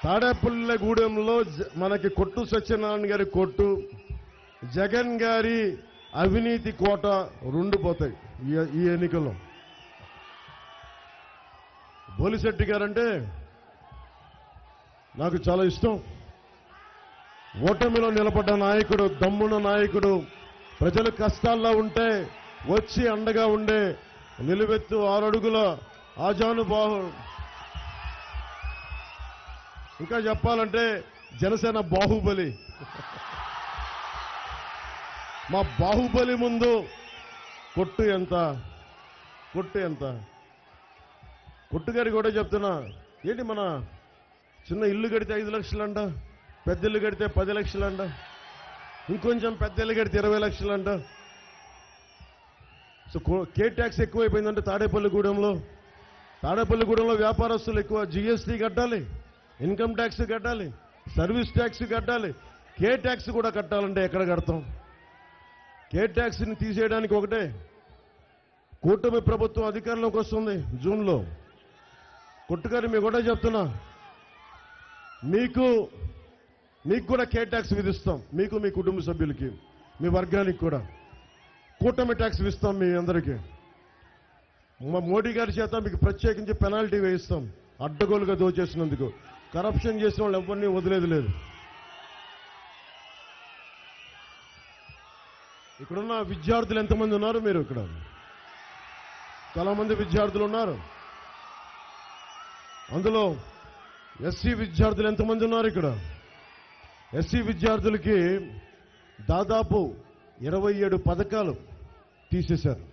తాడేపల్లిగూడెంలో మనకి కొట్టు సత్యనారాయణ గారి కొట్టు, జగన్ గారి అవినీతి కోట రెండు పోతాయి ఈ ఎన్నికల్లో. బోలిశెట్టి గారంటే నాకు చాలా ఇష్టం. ఓటమిలో నిలబడ్డ నాయకుడు, దమ్మున నాయకుడు, ప్రజలు కష్టాల్లో ఉంటే వచ్చి అండగా ఉండే నిలువెత్తు 6 అడుగుల ఆజానుబాహుడు. ఇంకా చెప్పాలంటే జనసేన బాహుబలి. మా బాహుబలి ముందు కొట్టు ఎంత, కొట్టు ఎంత. కొట్టు గారికి కూడా చెప్తున్నా, ఏంటి మన చిన్న ఇల్లు కడితే 5 లక్షలంట, పెద్ద ఇల్లు కడితే 10 లక్షలంట, ఇంకొంచెం పెద్ద ఇల్లు కడితే 20 లక్షలంట. సో కే ట్యాక్స్ ఎక్కువైపోయిందంటే తాడేపల్లిగూడెంలో వ్యాపారస్తులు ఎక్కువ జీఎస్టీ కట్టాలి, ఇన్కమ్ ట్యాక్స్ కట్టాలి, సర్వీస్ ట్యాక్స్ కట్టాలి. కే ట్యాక్స్ కూడా కట్టాలంటే ఎక్కడ కడతాం? కే ట్యాక్స్ని తీసేయడానికి ఒకటే, కూటమి ప్రభుత్వం అధికారంలోకి వస్తుంది జూన్లో. కొట్టుగారి మీకు కూడా చెప్తున్నా, మీకు కూడా కే ట్యాక్స్ విధిస్తాం. మీకు, మీ కుటుంబ సభ్యులకి, మీ వర్గానికి కూడా కూటమి ట్యాక్స్ ఇస్తాం. మీ అందరికీ మా మోడీ గారి చేత మీకు ప్రత్యేకించి పెనాల్టీ వేయిస్తాం. అడ్డగోలుగా దోచేసినందుకు, కరప్షన్ చేసిన వాళ్ళు ఎవరిని వదిలేదు లేదు. ఇక్కడున్న విద్యార్థులు ఎంతమంది ఉన్నారు? మీరు ఇక్కడ చాలా మంది విద్యార్థులు ఉన్నారు. అందులో ఎస్సీ విద్యార్థులు ఎంతమంది ఉన్నారు? ఇక్కడ ఎస్సీ విద్యార్థులకి దాదాపు 27 పథకాలు తీసేశారు.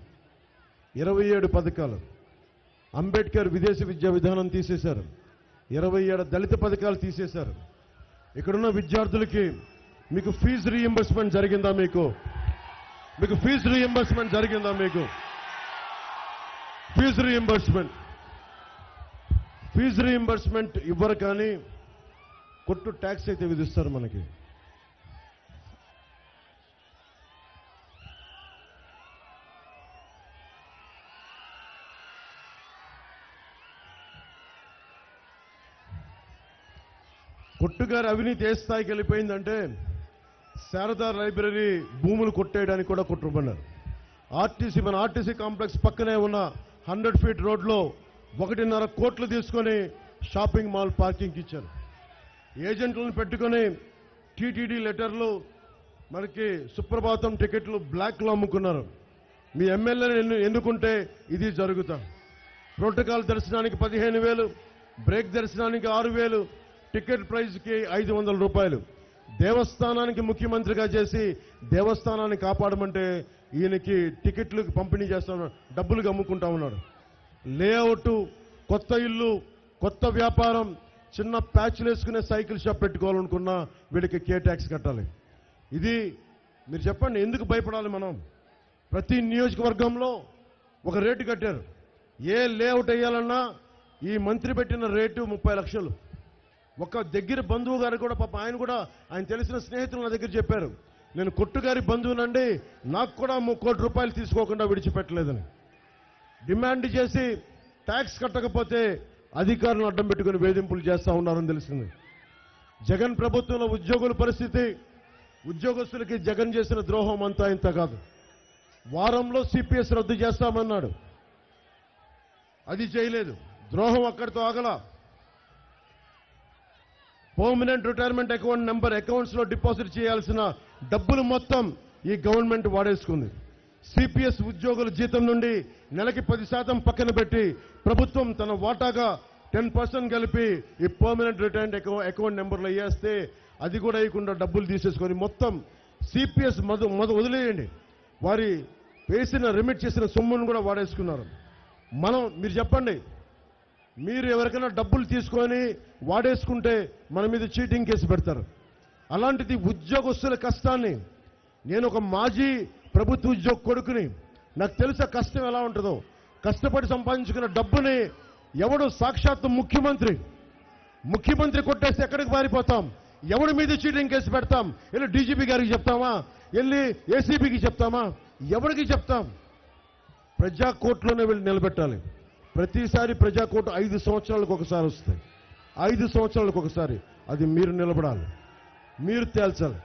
27 పథకాలు. అంబేద్కర్ విదేశీ విద్యా విధానం తీసేశారు. 27 దళిత పథకాలు తీసేశారు. ఇక్కడున్న విద్యార్థులకి మీకు ఫీజు రీయింబర్స్మెంట్ జరిగిందా? మీకు ఫీజు రీయింబర్స్మెంట్ జరిగిందా? ఫీజు రీయింబర్స్మెంట్ ఇవ్వరు, కానీ కొట్టు ట్యాక్స్ అయితే విధిస్తారు మనకి. కొట్టుగారి అవినీతి ఏ స్థాయికి వెళ్ళిపోయిందంటే శారదా లైబ్రరీ భూములు కొట్టేయడానికి కూడా కుట్రపడ్డారు. మన ఆర్టీసీ కాంప్లెక్స్ పక్కనే ఉన్న 100 ఫీట్ రోడ్లో 1.5 కోట్లు తీసుకొని షాపింగ్ మాల్ పార్కింగ్ ఇచ్చారు. ఏజెంట్లను పెట్టుకొని టీటీడీ లెటర్లు, మనకి సుప్రభాతం టికెట్లు బ్లాక్లో అమ్ముకున్నారు. మీ ఎమ్మెల్యేని ఎన్నుకుంటే ఇది జరుగుతా. ప్రోటోకాల్ దర్శనానికి 15,000, బ్రేక్ దర్శనానికి 6,000, టికెట్ ప్రైజ్కి 500 రూపాయలు. దేవస్థానానికి ముఖ్యమంత్రిగా చేసి దేవస్థానాన్ని కాపాడమంటే ఈయనకి టికెట్లు పంపిణీ చేస్తా డబ్బులు అమ్ముకుంటా ఉన్నాడు. లేఅవుట్, కొత్త ఇల్లు, కొత్త వ్యాపారం, చిన్న ప్యాచ్లు వేసుకునే సైకిల్ షాప్ పెట్టుకోవాలనుకున్నా వీడికి కే ట్యాక్స్ కట్టాలి. ఇది మీరు చెప్పండి, ఎందుకు భయపడాలి మనం? ప్రతి నియోజకవర్గంలో ఒక రేటు కట్టారు. ఏ లేఅవుట్ వేయాలన్నా ఈ మంత్రి పెట్టిన రేటు 30 లక్షలు. ఒక దగ్గర బంధువు గారు కూడా పాప ఆయన తెలిసిన స్నేహితులు నా దగ్గర చెప్పారు, నేను కొట్టుగారి బంధువునండి, నాకు కూడా 3 కోట్ల రూపాయలు తీసుకోకుండా విడిచిపెట్టలేదని. డిమాండ్ చేసి ట్యాక్స్ కట్టకపోతే అధికారులను అడ్డం పెట్టుకుని వేధింపులు చేస్తా ఉన్నారని తెలిసింది. జగన్ ప్రభుత్వంలో ఉద్యోగుల పరిస్థితి, ఉద్యోగస్తులకి జగన్ చేసిన ద్రోహం అంతా ఇంత కాదు. వారంలో సిపిఎస్ రద్దు చేస్తామన్నాడు, అది చేయలేదు. ద్రోహం అక్కడితో ఆగల. Permanent retirement account number accounts లో డిపాజిట్ చేయాల్సిన డబ్బులు మొత్తం ఈ గవర్నమెంట్ వాడేసుకుంది. సిపిఎస్ ఉద్యోగుల జీతం నుండి నెలకి 10% పక్కన పెట్టి ప్రభుత్వం తన వాటాగా 10% కలిపి ఈ పర్మనెంట్ రిటైర్మెంట్ అకౌంట్ నెంబర్లో వేస్తే అది కూడా వేయకుండా డబ్బులు తీసేసుకొని మొత్తం సిపిఎస్ వదిలేయండి, వారి వేసిన రిమిట్ చేసిన సొమ్మును కూడా వాడేసుకున్నారు. మీరు చెప్పండి, మీరు ఎవరికైనా డబ్బులు తీసుకొని వాడేసుకుంటే మన మీద చీటింగ్ కేసు పెడతారు. అలాంటిది ఉద్యోగస్తుల కష్టాన్ని, నేను ఒక మాజీ ప్రభుత్వ ఉద్యోగ కొడుకుని, నాకు తెలుసా కష్టం ఎలా ఉంటుందో. కష్టపడి సంపాదించుకున్న డబ్బుని ఎవడు సాక్షాత్తు ముఖ్యమంత్రి కొట్టేస్తే ఎక్కడికి పారిపోతాం? ఎవడి మీద చీటింగ్ కేసు పెడతాం? వెళ్ళి డీజీపీ గారికి చెప్తామా? వెళ్ళి ఏసీబీకి చెప్తామా? ఎవరికి చెప్తాం? ప్రజా కోర్టులోనే వెళ్ళి నిలబెట్టాలి. ప్రతిసారి ప్రజా కోర్టు 5 సంవత్సరాలకు ఒకసారి వస్తాయి. 5 సంవత్సరాలకు ఒకసారి. అది మీరు నిలబడాలి, మీరు తేల్చాలి.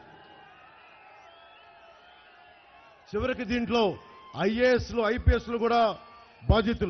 చివరికి దీంట్లో ఐఏఎస్లు, ఐపీఎస్లు కూడా బాధితులు.